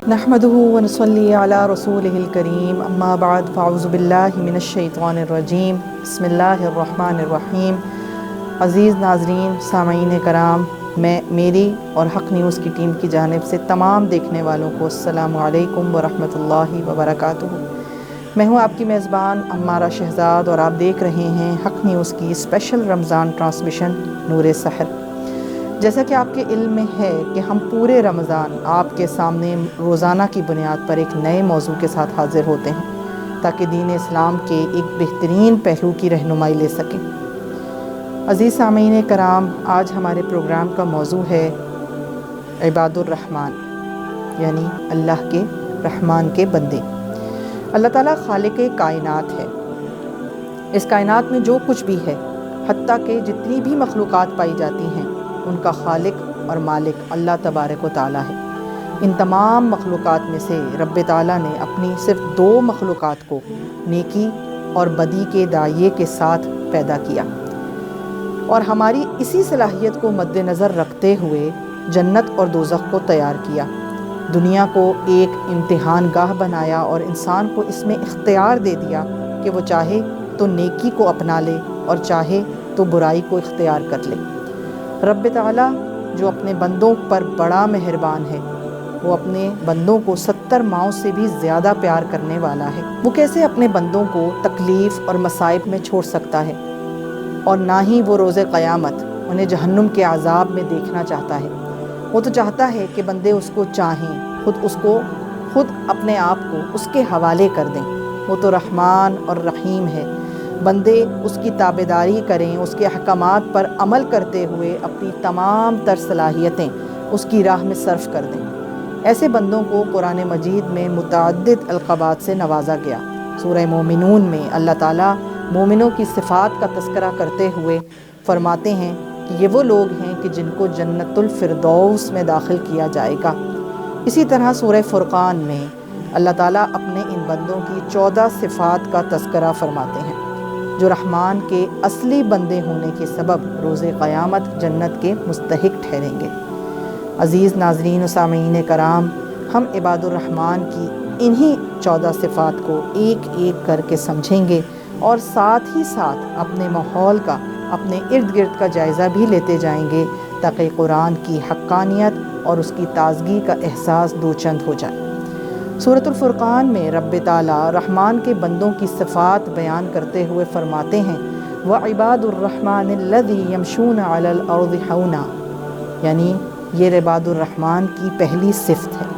نحمده ونصلي على رسوله الكريم اما بعد فاعوذ باللہ من الشیطان الرجیم بسم اللہ الرحمن الرحیم۔ عزیز ناظرین، سامعین کرام، میں میری اور حق نیوز کی ٹیم کی جانب سے تمام دیکھنے والوں کو السلام علیکم ورحمۃ اللہ وبرکاتہ۔ میں ہوں آپ کی میزبان عمارہ شہزاد اور آپ دیکھ رہے ہیں حق نیوز کی اسپیشل رمضان ٹرانسمیشن نور سحر۔ جیسا کہ آپ کے علم میں ہے کہ ہم پورے رمضان آپ کے سامنے روزانہ کی بنیاد پر ایک نئے موضوع کے ساتھ حاضر ہوتے ہیں تاکہ دین اسلام کے ایک بہترین پہلو کی رہنمائی لے سکیں۔ عزیز سامعین کرام، آج ہمارے پروگرام کا موضوع ہے عباد الرحمن، یعنی اللہ کے رحمان کے بندے۔ اللہ تعالیٰ خالق کائنات ہے۔ اس کائنات میں جو کچھ بھی ہے، حتیٰ کہ جتنی بھی مخلوقات پائی جاتی ہیں، ان کا خالق اور مالک اللہ تبارک و تعالیٰ ہے۔ ان تمام مخلوقات میں سے رب تعالیٰ نے اپنی صرف 2 مخلوقات کو نیکی اور بدی کے دائیں کے ساتھ پیدا کیا، اور ہماری اسی صلاحیت کو مد نظر رکھتے ہوئے جنت اور دوزخ کو تیار کیا۔ دنیا کو ایک امتحان گاہ بنایا اور انسان کو اس میں اختیار دے دیا کہ وہ چاہے تو نیکی کو اپنا لے اور چاہے تو برائی کو اختیار کر لے۔ رب تعالیٰ جو اپنے بندوں پر بڑا مہربان ہے، وہ اپنے بندوں کو 70 ماؤں سے بھی زیادہ پیار کرنے والا ہے۔ وہ کیسے اپنے بندوں کو تکلیف اور مصائب میں چھوڑ سکتا ہے، اور نہ ہی وہ روز قیامت انہیں جہنم کے عذاب میں دیکھنا چاہتا ہے۔ وہ تو چاہتا ہے کہ بندے اس کو چاہیں، خود اپنے آپ کو اس کے حوالے کر دیں۔ وہ تو رحمان اور رحیم ہے۔ بندے اس کی تابعداری کریں، اس کے احکامات پر عمل کرتے ہوئے اپنی تمام تر صلاحیتیں اس کی راہ میں صرف کر دیں۔ ایسے بندوں کو قرآن مجید میں متعدد القابات سے نوازا گیا۔ سورہ مومنون میں اللہ تعالیٰ مومنوں کی صفات کا تذکرہ کرتے ہوئے فرماتے ہیں کہ یہ وہ لوگ ہیں کہ جن کو جنت الفردوس میں داخل کیا جائے گا۔ اسی طرح سورہ فرقان میں اللہ تعالیٰ اپنے ان بندوں کی 14 صفات کا تذکرہ فرماتے ہیں جو رحمان کے اصلی بندے ہونے کے سبب روز قیامت جنت کے مستحق ٹھہریں گے۔ عزیز ناظرین و سامعین کرام، ہم عباد الرحمن کی انہی 14 صفات کو ایک ایک کر کے سمجھیں گے، اور ساتھ ہی ساتھ اپنے ماحول کا، اپنے ارد گرد کا جائزہ بھی لیتے جائیں گے تاکہ قرآن کی حقانیت اور اس کی تازگی کا احساس دوچند ہو جائے۔ سورۃ الفرقان میں رب تعالیٰ رحمان کے بندوں کی صفات بیان کرتے ہوئے فرماتے ہیں وَعِبَادُ الرَّحْمَنِ الَّذِي يَمْشُونَ عَلَى الْأَرْضِ حَوْنًا، یعنی یہ عباد الرحمن کی پہلی صفت ہے۔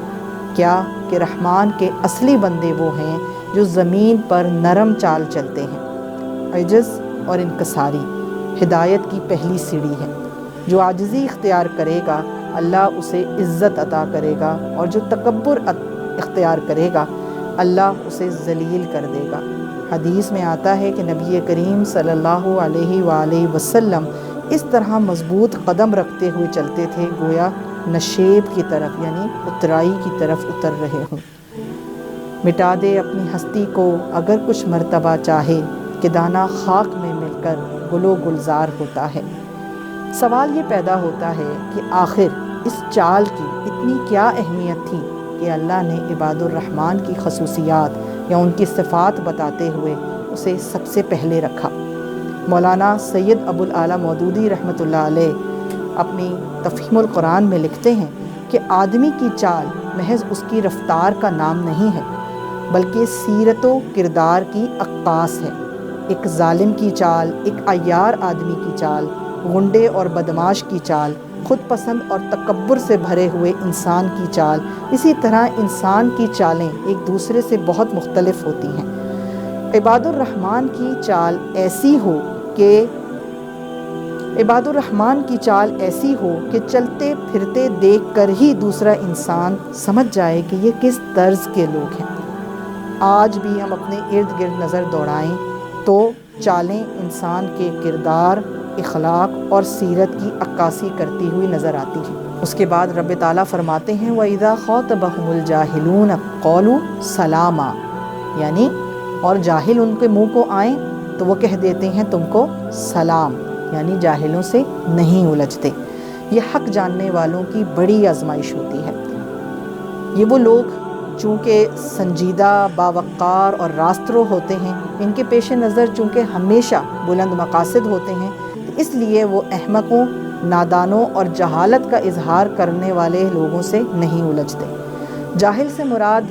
کیا کہ رحمان کے اصلی بندے وہ ہیں جو زمین پر نرم چال چلتے ہیں۔ عجز اور انکساری ہدایت کی پہلی سیڑھی ہے۔ جو عاجزی اختیار کرے گا اللہ اسے عزت عطا کرے گا، اور جو تکبر اختیار کرے گا اللہ اسے ذلیل کر دے گا۔ حدیث میں آتا ہے کہ نبی کریم صلی اللہ علیہ وآلہ وسلم اس طرح مضبوط قدم رکھتے ہوئے چلتے تھے گویا نشیب کی طرف، یعنی اترائی کی طرف اتر رہے ہوں۔ مٹا دے اپنی ہستی کو اگر کچھ مرتبہ چاہے، کہ دانہ خاک میں مل کر گل و گلزار ہوتا ہے۔ سوال یہ پیدا ہوتا ہے کہ آخر اس چال کی اتنی کیا اہمیت تھی کہ اللہ نے عباد الرحمن کی خصوصیات یا ان کی صفات بتاتے ہوئے اسے سب سے پہلے رکھا۔ مولانا سید ابو الاعلیٰ مودودی رحمۃ اللہ علیہ اپنی تفہیم القرآن میں لکھتے ہیں کہ آدمی کی چال محض اس کی رفتار کا نام نہیں ہے، بلکہ سیرت و کردار کی عکاس ہے۔ ایک ظالم کی چال، ایک عیار آدمی کی چال، غنڈے اور بدماش کی چال، خود پسند اور تکبر سے بھرے ہوئے انسان کی چال، اسی طرح انسان کی چالیں ایک دوسرے سے بہت مختلف ہوتی ہیں۔ عباد الرحمن کی چال ایسی ہو کہ چلتے پھرتے دیکھ کر ہی دوسرا انسان سمجھ جائے کہ یہ کس طرز کے لوگ ہیں۔ آج بھی ہم اپنے ارد گرد نظر دوڑائیں تو چالیں انسان کے کردار، اخلاق اور سیرت کی عکاسی کرتی ہوئی نظر آتی ہیں۔ اس کے بعد رب تعالیٰ فرماتے ہیں وَإِذَا خَاطَبَهُمُ الْجَاهِلُونَ قَالُوا سَلَامًا، یعنی اور جاہل ان کے منہ کو آئیں تو وہ کہہ دیتے ہیں تم کو سلام، یعنی جاہلوں سے نہیں الجھتے۔ یہ حق جاننے والوں کی بڑی آزمائش ہوتی ہے۔ یہ وہ لوگ چونکہ سنجیدہ، باوقار اور راسترو ہوتے ہیں، ان کے پیش نظر چونکہ ہمیشہ بلند مقاصد ہوتے ہیں، اس لیے وہ احمقوں، نادانوں اور جہالت کا اظہار کرنے والے لوگوں سے نہیں الجھتے۔ جاہل سے مراد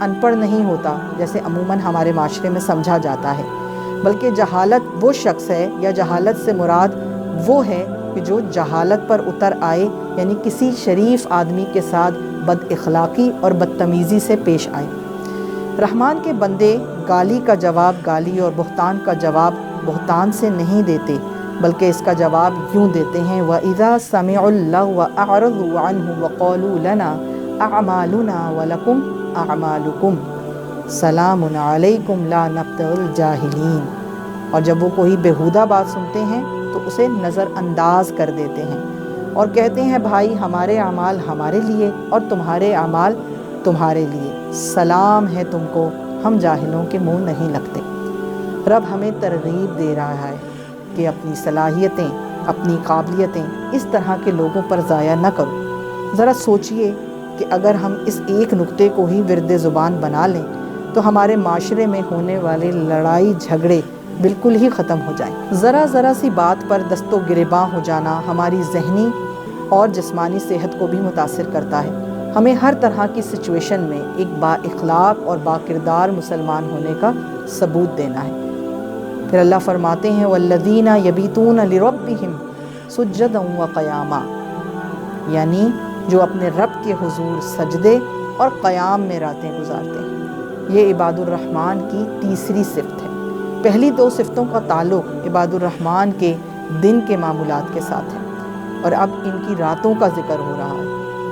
ان پڑھ نہیں ہوتا جیسے عموماً ہمارے معاشرے میں سمجھا جاتا ہے، بلکہ جہالت وہ شخص ہے، یا جہالت سے مراد وہ ہے کہ جو جہالت پر اتر آئے، یعنی کسی شریف آدمی کے ساتھ بد اخلاقی اور بدتمیزی سے پیش آئے۔ رحمان کے بندے گالی کا جواب گالی اور بہتان کا جواب بہتان سے نہیں دیتے، بلکہ اس کا جواب یوں دیتے ہیں وَإِذَا سَمِعُوا اللَّغْوَ أَعْرَضُوا عَنْهُ وَقَالُوا لَنَا أَعْمَالُنَا وَلَكُمْ أَعْمَالُكُمْ سَلَامٌ عَلَيْكُمْ لَا نَبْتَغِي الْجَاهِلِينَ۔ اور جب وہ کوئی بیہودہ بات سنتے ہیں تو اسے نظر انداز کر دیتے ہیں اور کہتے ہیں بھائی ہمارے اعمال ہمارے لیے اور تمہارے اعمال تمہارے لیے، سلام ہے تم کو، ہم جاہلوں کے منہ نہیں لگتے۔ رب ہمیں ترغیب دے رہا ہے کہ اپنی صلاحیتیں، اپنی قابلیتیں اس طرح کے لوگوں پر ضائع نہ کرو۔ ذرا سوچئے کہ اگر ہم اس ایک نقطے کو ہی ورد زبان بنا لیں تو ہمارے معاشرے میں ہونے والے لڑائی جھگڑے بالکل ہی ختم ہو جائیں۔ ذرا سی بات پر دست و گریباں ہو جانا ہماری ذہنی اور جسمانی صحت کو بھی متاثر کرتا ہے۔ ہمیں ہر طرح کی سچویشن میں ایک با اخلاق اور با کردار مسلمان ہونے کا ثبوت دینا ہے۔ پھر اللہ فرماتے ہیں وَالَّذِينَ يَبِيتُونَ لِرَبِّهِمْ سُجَّدًا وَقِيَامًا، یعنی جو اپنے رب کے حضور سجدے اور قیام میں راتیں گزارتے ہیں۔ یہ عباد الرحمن کی تیسری صفت ہے۔ پہلی دو صفتوں کا تعلق عباد الرحمن کے دن کے معمولات کے ساتھ ہے، اور اب ان کی راتوں کا ذکر ہو رہا ہے،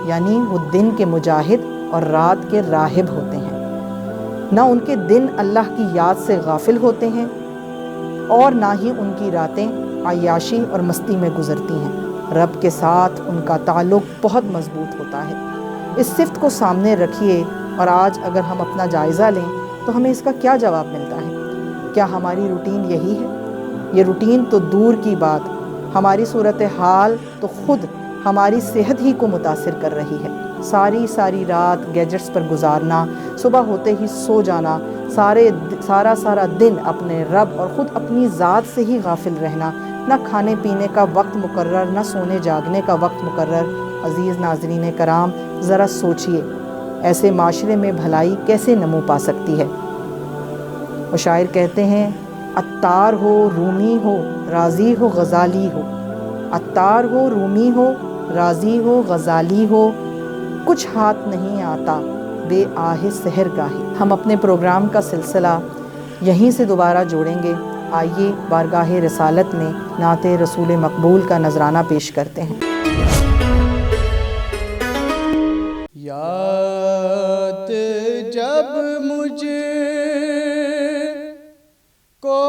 یعنی وہ دن کے مجاہد اور رات کے راہب ہوتے ہیں۔ نہ ان کے دن اللہ کی یاد سے غافل ہوتے ہیں اور نہ ہی ان کی راتیں عیاشی اور مستی میں گزرتی ہیں۔ رب کے ساتھ ان کا تعلق بہت مضبوط ہوتا ہے۔ اس صفت کو سامنے رکھیے اور آج اگر ہم اپنا جائزہ لیں تو ہمیں اس کا کیا جواب ملتا ہے؟ کیا ہماری روٹین یہی ہے؟ یہ روٹین تو دور کی بات، ہماری صورتحال تو خود ہماری صحت ہی کو متاثر کر رہی ہے۔ ساری رات گیجٹس پر گزارنا، صبح ہوتے ہی سو جانا، سارا دن اپنے رب اور خود اپنی ذات سے ہی غافل رہنا، نہ کھانے پینے کا وقت مقرر، نہ سونے جاگنے کا وقت مقرر۔ عزیز ناظرین کرام، ذرا سوچئے ایسے معاشرے میں بھلائی کیسے نمو پا سکتی ہے؟ اور شاعر کہتے ہیں عطار ہو، رومی ہو، رازی ہو، غزالی ہو، عطار ہو، رومی ہو، رازی ہو، غزالی ہو، کچھ ہاتھ نہیں آتا بے آہ سحر گاہی۔ ہم اپنے پروگرام کا سلسلہ یہیں سے دوبارہ جوڑیں گے۔ آئیے بارگاہ رسالت میں نعت رسول مقبول کا نذرانہ پیش کرتے ہیں۔ یاد جب مجھ کو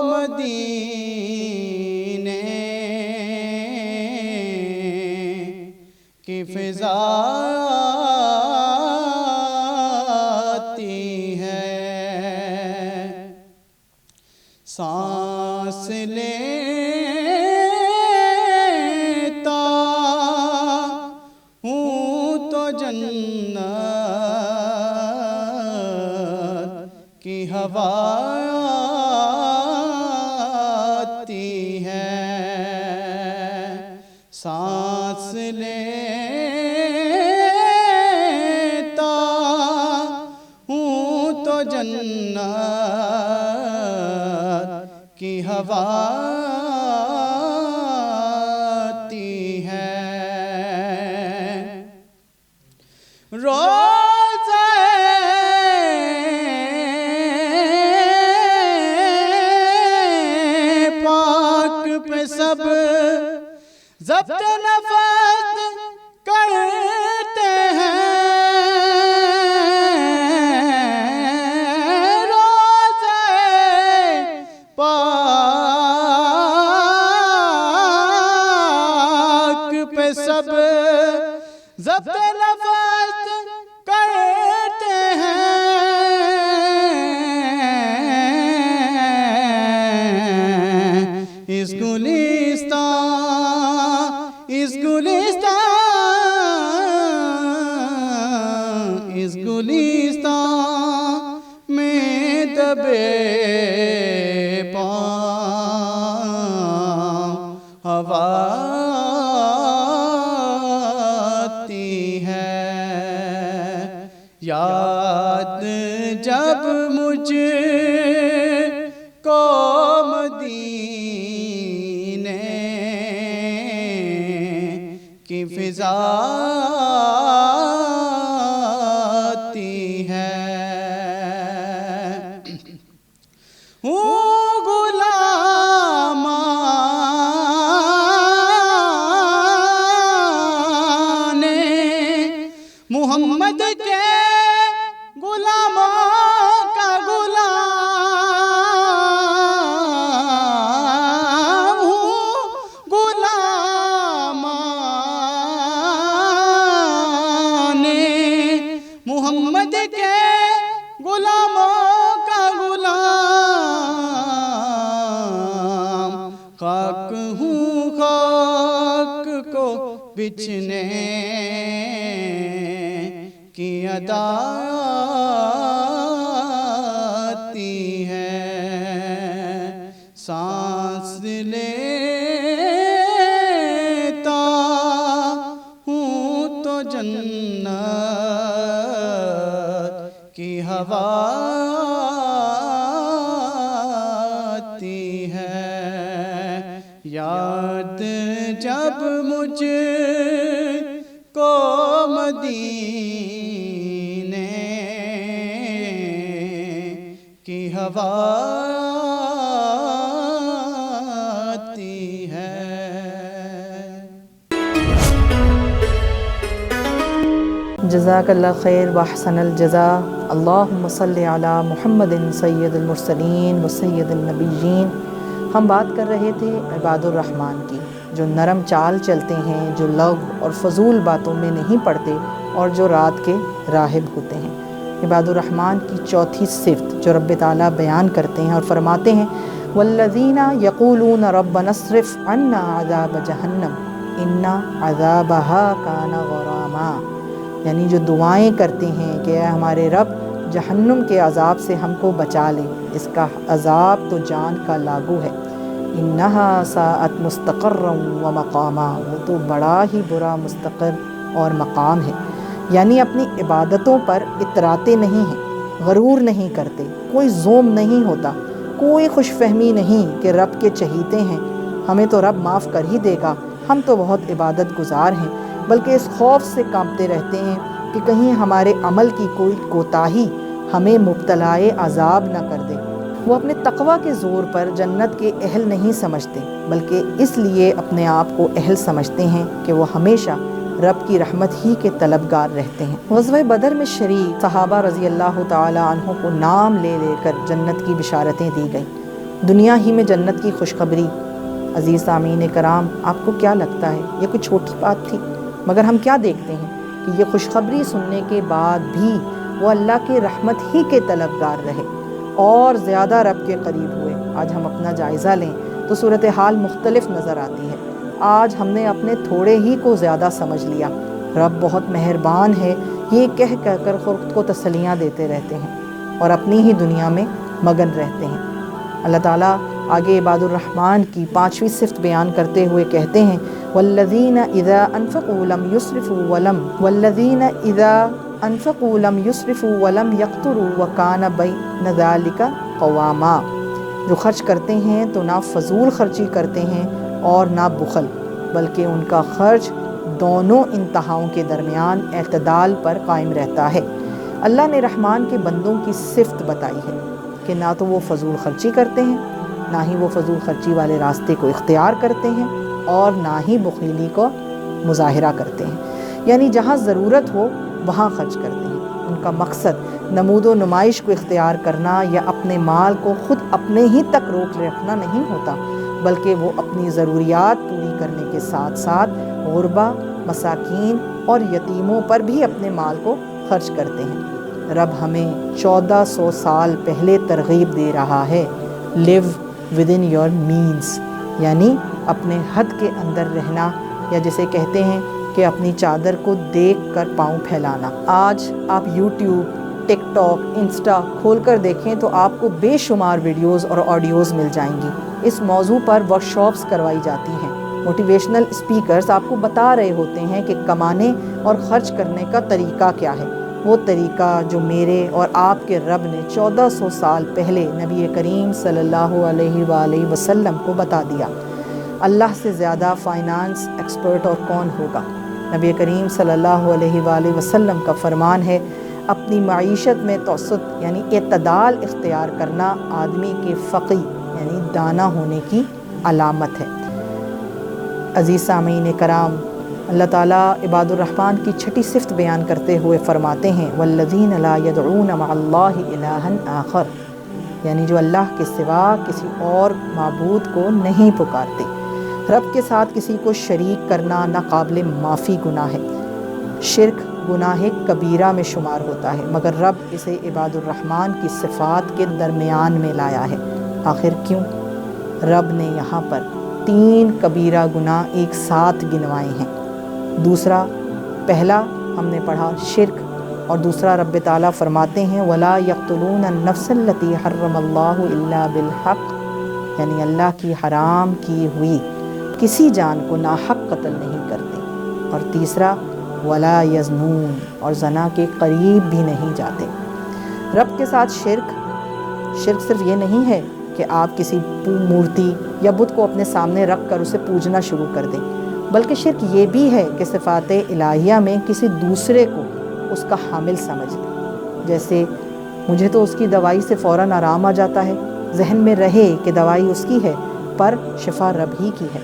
مدینے کی فضا آتی ہے، سانس لیتا ہوں تو جنت کی ہوا آتی ہے، سانس لیتا ہوں تو جنت کی ہوا آتی ہے۔ روزہ پاک پہ سب ضبط نفس کرتے ہیں، روزہ پاک پہ سب ضبط نفس کرتے ہیں، اس گلستان یاد جب مجھ کو مدینے کی فضا آتی ہے، ہوں غلامان محمد کے غلاموں کا غلام ہوں، غلامان محمد کے غلاموں کا غلام، خاک ہوں خاک کو بچھنے کی ادا آتی ہے، سانس لیتا ہوں تو جنت کی ہوا آتی ہے، یاد جب مجھ کو مدینے کی ہوا آتی ہے۔ جزاک اللہ خیر واحسن الجزاء۔ اللہم صلی علی محمد سید المرسلین و سید النبیین۔ ہم بات کر رہے تھے عباد الرحمن کی، جو نرم چال چلتے ہیں، جو لغو اور فضول باتوں میں نہیں پڑتے اور جو رات کے راہب ہوتے ہیں۔ عباد الرحمن کی چوتھی صفت جو رب تعالیٰ بیان کرتے ہیں اور فرماتے ہیں والذین یقولون ربنا اصرف عنا عذاب جہنم ان عذابها کان غراما، یعنی جو دعائیں کرتے ہیں کہ اے ہمارے رب جہنم کے عذاب سے ہم کو بچا لے، اس کا عذاب تو جان کا لاگو ہے، انہا ساءت مستقرا و مقاما، وہ تو بڑا ہی برا مستقر اور مقام ہے۔ یعنی اپنی عبادتوں پر اتراتے نہیں ہیں، غرور نہیں کرتے، کوئی زوم نہیں ہوتا، کوئی خوش فہمی نہیں کہ رب کے چہیتے ہیں، ہمیں تو رب معاف کر ہی دے گا، ہم تو بہت عبادت گزار ہیں، بلکہ اس خوف سے کانپتے رہتے ہیں کہ کہیں ہمارے عمل کی کوئی کوتاہی ہمیں مبتلائے عذاب نہ کر دے۔ وہ اپنے تقوی کے زور پر جنت کے اہل نہیں سمجھتے، بلکہ اس لیے اپنے آپ کو اہل سمجھتے ہیں کہ وہ ہمیشہ رب کی رحمت ہی کے طلبگار رہتے ہیں۔ غزوہ بدر میں شریک صحابہ رضی اللہ تعالی عنہ کو نام لے لے کر جنت کی بشارتیں دی گئیں، دنیا ہی میں جنت کی خوشخبری۔ عزیز سامعین کرام، آپ کو کیا لگتا ہے یہ کوئی چھوٹی بات تھی؟ مگر ہم کیا دیکھتے ہیں کہ یہ خوشخبری سننے کے بعد بھی وہ اللہ کی رحمت ہی کے طلبگار رہے اور زیادہ رب کے قریب ہوئے۔ آج ہم اپنا جائزہ لیں تو صورتحال مختلف نظر آتی ہے۔ آج ہم نے اپنے تھوڑے ہی کو زیادہ سمجھ لیا۔ رب بہت مہربان ہے یہ کہہ کر خود کو تسلیاں دیتے رہتے ہیں اور اپنی ہی دنیا میں مگن رہتے ہیں۔ اللہ تعالیٰ آگے عباد الرحمن کی 5ویں صفت بیان کرتے ہوئے کہتے ہیں والذین اذا انفقوا لم یسرفوا ولم یقتروا وکان بین ذلک قواما، جو خرچ کرتے ہیں تو نہ فضول خرچی کرتے ہیں اور نہ بخل، بلکہ ان کا خرچ دونوں انتہاؤں کے درمیان اعتدال پر قائم رہتا ہے۔ اللہ نے رحمان کے بندوں کی صفت بتائی ہے کہ نہ تو وہ فضول خرچی کرتے ہیں، نہ ہی وہ فضول خرچی والے راستے کو اختیار کرتے ہیں اور نہ ہی بخیلی کو مظاہرہ کرتے ہیں، یعنی جہاں ضرورت ہو وہاں خرچ کرتے ہیں۔ ان کا مقصد نمود و نمائش کو اختیار کرنا یا اپنے مال کو خود اپنے ہی تک روک رکھنا نہیں ہوتا، بلکہ وہ اپنی ضروریات پوری کرنے کے ساتھ ساتھ غربا، مساکین اور یتیموں پر بھی اپنے مال کو خرچ کرتے ہیں۔ رب ہمیں 1400 سال پہلے ترغیب دے رہا ہے live within your means، یعنی اپنے حد کے اندر رہنا، یا جسے کہتے ہیں کہ اپنی چادر کو دیکھ کر پاؤں پھیلانا۔ آج آپ یوٹیوب، ٹک ٹاک، انسٹا کھول کر دیکھیں تو آپ کو بے شمار ویڈیوز اور آڈیوز مل جائیں گی۔ اس موضوع پر ورکشاپس کروائی جاتی ہیں، موٹیویشنل اسپیکرز آپ کو بتا رہے ہوتے ہیں کہ کمانے اور خرچ کرنے کا طریقہ کیا ہے، وہ طریقہ جو میرے اور آپ کے رب نے 1400 سال پہلے نبی کریم صلی اللہ علیہ وآلہ وسلم کو بتا دیا۔ اللہ سے زیادہ فائنانس ایکسپرٹ اور کون ہوگا؟ نبی کریم صلی اللہ علیہ وآلہ وسلم کا فرمان ہے، اپنی معیشت میں توسط یعنی اعتدال اختیار کرنا آدمی کے فقی یعنی دانا ہونے کی علامت ہے۔ عزیز سامعین کرام، اللہ تعالیٰ عباد الرحمن کی چھٹی صفت بیان کرتے ہوئے فرماتے ہیں والذین لا يدعون مع اللہ الہا آخر، یعنی جو اللہ کے سوا کسی اور معبود کو نہیں پکارتے۔ رب کے ساتھ کسی کو شریک کرنا ناقابل معافی گناہ ہے۔ شرک گناہ کبیرہ میں شمار ہوتا ہے، مگر رب اسے عباد الرحمن کی صفات کے درمیان میں لایا ہے۔ آخر کیوں؟ رب نے یہاں پر 3 کبیرہ گناہ ایک ساتھ گنوائے ہیں۔ پہلا ہم نے پڑھا شرک، اور دوسرا رب تعالیٰ فرماتے ہیں وَلَا يَقْتُلُونَ النَّفْسَ الَّتِي حَرَّمَ اللَّهُ إِلَّا بِالْحَقِّ، یعنی اللہ کی حرام کی ہوئی کسی جان کو ناحق قتل نہیں کرتے۔ اور تیسرا وَلَا يَزْنُونَ، اور زنا کے قریب بھی نہیں جاتے۔ رب کے ساتھ شرک صرف یہ نہیں ہے کہ آپ کسی مورتی یا بت کو اپنے سامنے رکھ کر اسے پوجنا شروع کر دیں، بلکہ شرک یہ بھی ہے کہ صفات الہیہ میں کسی دوسرے کو اس کا حامل سمجھ لیں۔ جیسے مجھے تو اس کی دوائی سے فوراً آرام آ جاتا ہے، ذہن میں رہے کہ دوائی اس کی ہے پر شفا رب ہی کی ہے۔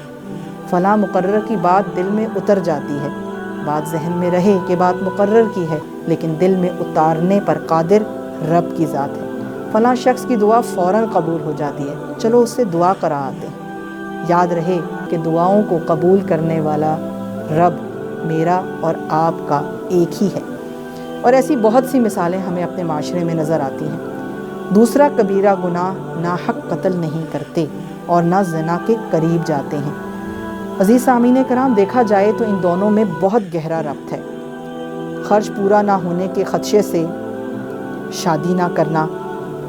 فلاں مقرر کی بات دل میں اتر جاتی ہے، بات ذہن میں رہے کہ بات مقرر کی ہے لیکن دل میں اتارنے پر قادر رب کی ذات ہے۔ فلاں شخص کی دعا فوراً قبول ہو جاتی ہے، چلو اس سے دعا کرا آتے ہیں۔ یاد رہے کہ دعاؤں کو قبول کرنے والا رب میرا اور آپ کا ایک ہی ہے۔ اور ایسی بہت سی مثالیں ہمیں اپنے معاشرے میں نظر آتی ہیں۔ دوسرا کبیرہ گناہ ناحق قتل نہیں کرتے اور نہ زنا کے قریب جاتے ہیں۔ عزیز سامعین کرام، دیکھا جائے تو ان دونوں میں بہت گہرا ربط ہے۔ خرچ پورا نہ ہونے کے خدشے سے شادی نہ کرنا،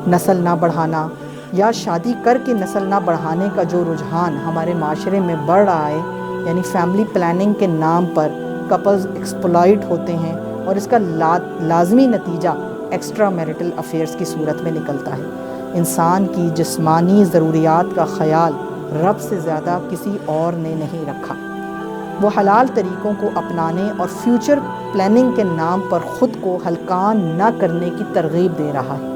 نسل نہ بڑھانا، یا شادی کر کے نسل نہ بڑھانے کا جو رجحان ہمارے معاشرے میں بڑھ رہا ہے، یعنی فیملی پلاننگ کے نام پر کپلز ایکسپلائٹ ہوتے ہیں اور اس کا لازمی نتیجہ ایکسٹرا میریٹل افیئرز کی صورت میں نکلتا ہے۔ انسان کی جسمانی ضروریات کا خیال رب سے زیادہ کسی اور نے نہیں رکھا۔ وہ حلال طریقوں کو اپنانے اور فیوچر پلاننگ کے نام پر خود کو ہلکان نہ کرنے کی ترغیب دے رہا ہے۔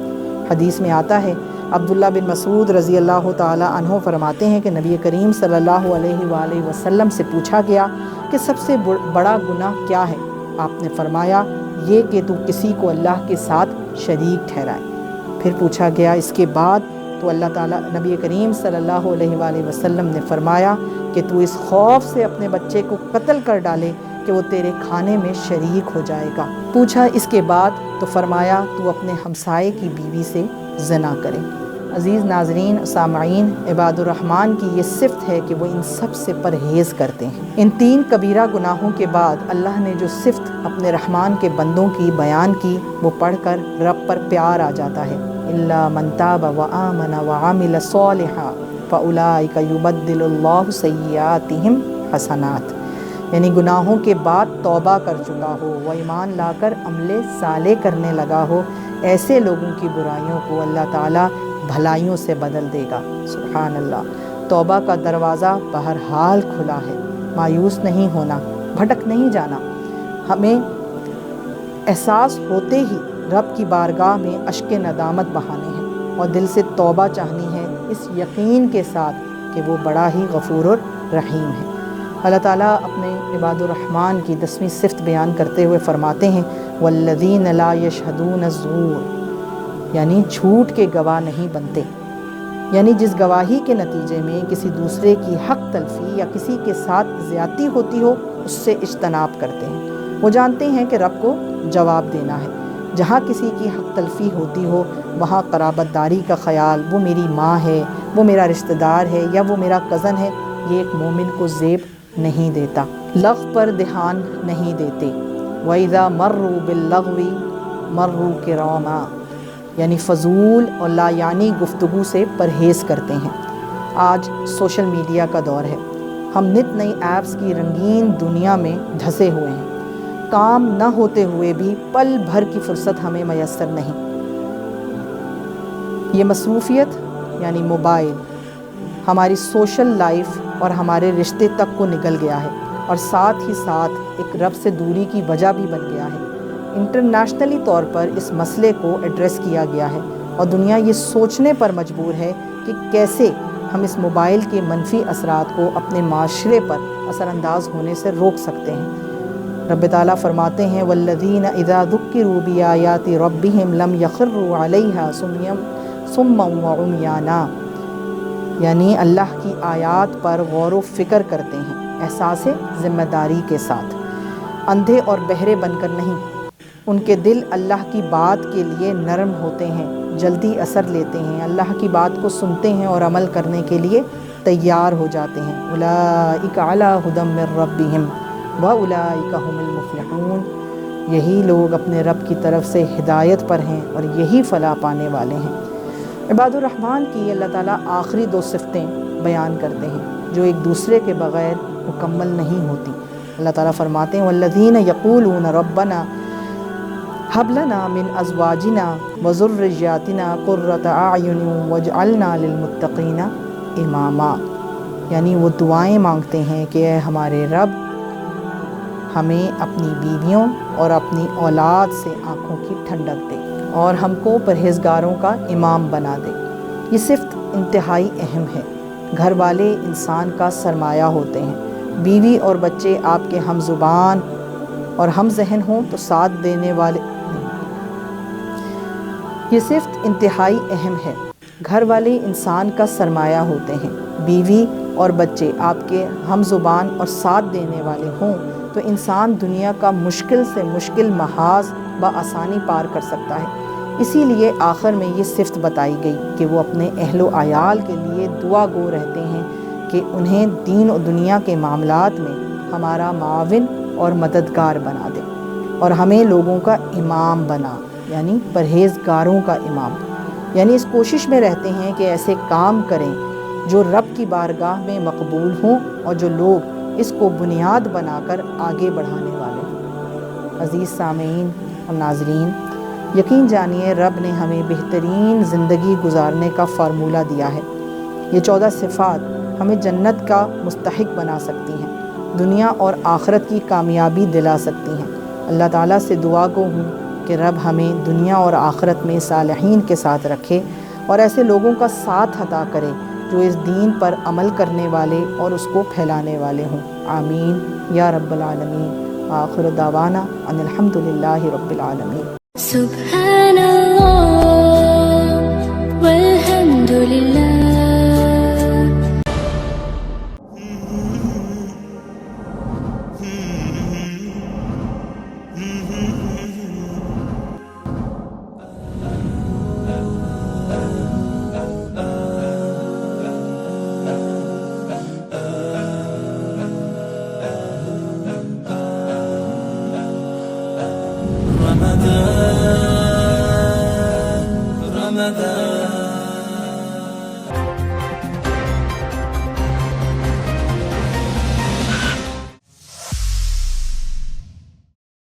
حدیث میں آتا ہے، عبداللہ بن مسعود رضی اللہ تعالی عنہ فرماتے ہیں کہ نبی کریم صلی اللہ علیہ وآلہ وسلم سے پوچھا گیا کہ سب سے بڑا گناہ کیا ہے؟ آپ نے فرمایا یہ کہ تو کسی کو اللہ کے ساتھ شریک ٹھہرائے۔ پھر پوچھا گیا اس کے بعد؟ تو اللہ تعالیٰ نبی کریم صلی اللہ علیہ وآلہ وسلم نے فرمایا کہ تو اس خوف سے اپنے بچے کو قتل کر ڈالے کہ وہ تیرے کھانے میں شریک ہو جائے گا۔ پوچھا اس کے بعد؟ تو فرمایا تو اپنے ہمسائے کی بیوی سے زنا کرے۔ عزیز ناظرین سامعین، عباد الرحمن کی یہ صفت ہے کہ وہ ان سب سے پرہیز کرتے ہیں۔ ان 3 کبیرہ گناہوں کے بعد اللہ نے جو صفت اپنے رحمان کے بندوں کی بیان کی، وہ پڑھ کر رب پر پیار آ جاتا ہے۔ الا من تاب وآمن وعمل صالحا فاولئک یبدل اللہ سیئاتہم حسنات، یعنی گناہوں کے بعد توبہ کر چکا ہو، وہ ایمان لا کر عمل صالح کرنے لگا ہو، ایسے لوگوں کی برائیوں کو اللہ تعالیٰ بھلائیوں سے بدل دے گا۔ سبحان اللہ۔ توبہ کا دروازہ بہرحال کھلا ہے، مایوس نہیں ہونا، بھٹک نہیں جانا۔ ہمیں احساس ہوتے ہی رب کی بارگاہ میں اشک ندامت بہانے ہیں اور دل سے توبہ چاہنی ہے، اس یقین کے ساتھ کہ وہ بڑا ہی غفور الرحیم ہے۔ اللہ تعالیٰ اپنے عباد الرحمن کی 10ویں صفت بیان کرتے ہوئے فرماتے ہیں والذین لا یشہدون الزور، یعنی جھوٹ کے گواہ نہیں بنتے، یعنی جس گواہی کے نتیجے میں کسی دوسرے کی حق تلفی یا کسی کے ساتھ زیادتی ہوتی ہو اس سے اجتناب کرتے ہیں۔ وہ جانتے ہیں کہ رب کو جواب دینا ہے۔ جہاں کسی کی حق تلفی ہوتی ہو وہاں قرابت داری کا خیال، وہ میری ماں ہے، وہ میرا رشتہ دار ہے یا وہ میرا کزن ہے، یہ ایک مومن کو زیب نہیں دیتا۔ لغو پر دھیان نہیں دیتے۔ وَإِذَا مَرُّوا بِاللَّغْوِ مَرُّوا كِرَامًا، یعنی فضول اور لا یعنی گفتگو سے پرہیز کرتے ہیں۔ آج سوشل میڈیا کا دور ہے، ہم نت نئی ایپس کی رنگین دنیا میں دھسے ہوئے ہیں۔ کام نہ ہوتے ہوئے بھی پل بھر کی فرصت ہمیں میسر نہیں۔ یہ مصروفیت یعنی موبائل ہماری سوشل لائف اور ہمارے رشتے تک کو نگل گیا ہے، اور ساتھ ہی ساتھ ایک رب سے دوری کی وجہ بھی بن گیا ہے۔ انٹرنیشنلی طور پر اس مسئلے کو ایڈریس کیا گیا ہے، اور دنیا یہ سوچنے پر مجبور ہے کہ کیسے ہم اس موبائل کے منفی اثرات کو اپنے معاشرے پر اثر انداز ہونے سے روک سکتے ہیں۔ رب تعالیٰ فرماتے ہیں وَالَّذِينَ إِذَا ذُكِّرُوا بِآيَاتِ رَبِّهِمْ لَمْ يَخِرُّوا عَلَيْهَا صُمًّا وَعُمْيَانًا، یعنی اللہ کی آیات پر غور و فکر کرتے ہیں احساس ذمہ داری کے ساتھ، اندھے اور بہرے بن کر نہیں۔ ان کے دل اللہ کی بات کے لیے نرم ہوتے ہیں، جلدی اثر لیتے ہیں، اللہ کی بات کو سنتے ہیں اور عمل کرنے کے لیے تیار ہو جاتے ہیں۔ اولئک علی ھدی من ربہم واولئک ھم المفلحون، یہی لوگ اپنے رب کی طرف سے ہدایت پر ہیں اور یہی فلاح پانے والے ہیں۔ عباد الرحمن کی اللہ تعالیٰ آخری دو صفتیں بیان کرتے ہیں جو ایک دوسرے کے بغیر مکمل نہیں ہوتی۔ اللہ تعالیٰ فرماتے ہیں والذین یقولون ربنا ھب لنا من ازواجنا وذرریاتنا قرۃ اعین واجعلنا للمتقین اماما، یعنی وہ دعائیں مانگتے ہیں کہ اے ہمارے رب ہمیں اپنی بیویوں اور اپنی اولاد سے آنکھوں کی ٹھنڈک دے اور ہم کو پرہیزگاروں کا امام بنا دے۔ یہ صفت انتہائی اہم ہے۔ گھر والے انسان کا سرمایہ ہوتے ہیں، بیوی اور بچے آپ کے ہم زبان اور ہم ذہن ہوں تو ساتھ دینے والے۔ یہ صفت انتہائی اہم ہے۔ گھر والے انسان کا سرمایہ ہوتے ہیں، بیوی اور بچے آپ کے ہم زبان اور ساتھ دینے والے ہوں تو انسان دنیا کا مشکل سے مشکل محاذ بآسانی پار کر سکتا ہے۔ اسی لیے آخر میں یہ صفت بتائی گئی کہ وہ اپنے اہل و عیال کے لیے دعا گو رہتے ہیں کہ انہیں دین و دنیا کے معاملات میں ہمارا معاون اور مددگار بنا دے، اور ہمیں لوگوں کا امام بنا، یعنی پرہیزگاروں کا امام، یعنی اس کوشش میں رہتے ہیں کہ ایسے کام کریں جو رب کی بارگاہ میں مقبول ہوں اور جو لوگ اس کو بنیاد بنا کر آگے بڑھانے والے ہوں۔ عزیز سامعین اور ناظرین، یقین جانیے رب نے ہمیں بہترین زندگی گزارنے کا فارمولہ دیا ہے۔ یہ 14 صفات ہمیں جنت کا مستحق بنا سکتی ہیں، دنیا اور آخرت کی کامیابی دلا سکتی ہیں۔ اللہ تعالیٰ سے دعا گو ہوں کہ رب ہمیں دنیا اور آخرت میں صالحین کے ساتھ رکھے اور ایسے لوگوں کا ساتھ عطا کرے جو اس دین پر عمل کرنے والے اور اس کو پھیلانے والے ہوں۔ آمین یا رب العالمین۔ آخر دعوانا ان الحمدللہ رب العالمین۔ سبحان اللہ والحمد للہ۔ رمضان